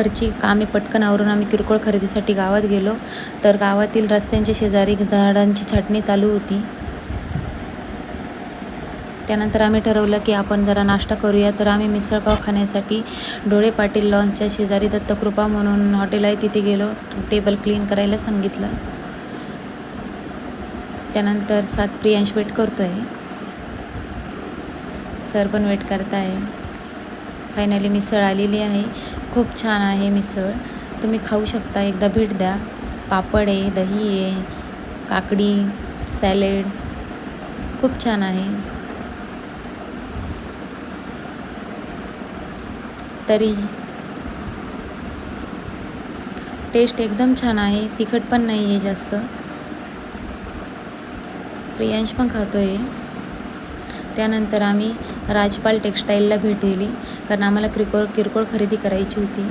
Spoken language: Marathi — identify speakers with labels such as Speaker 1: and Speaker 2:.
Speaker 1: घरची कामे पटकन आवरून आम्ही किरकोळ खरेदीसाठी गावात गेलो. तर गावातील रस्त्यांच्या शेजारी झाडांची छाटणी चालू होती. त्यानंतर आम्ही ठरवलं की आपण जरा नाश्ता करूया. तर आम्ही मिसळपाव खाण्यासाठी डोळे पाटील लॉन्सच्या शेजारी दत्तकृपा म्हणून हॉटेल आहे तिथे गेलो. टेबल क्लीन करायला सांगितलं. त्यानंतर प्रियांश वेट करतो आहे. सर पण वेट करत आहे. फायनली मिसळ आलेली आहे. खूप छान आहे मिसळ. तुम्ही खाऊ शकता, एकदा भेट द्या. पापड आहे, दही आहे, काकडी, सॅलेड, खूप छान आहे. तरी टेस्ट एकदम छान आहे. तिखट पण नाही आहे जास्त. प्रियांश पण खातो आहे. त्यानंतर आम्ही राजपाल टेक्स्टाईलला भेट दिली कारण आम्हाला किरकोळ खरेदी करायची होती.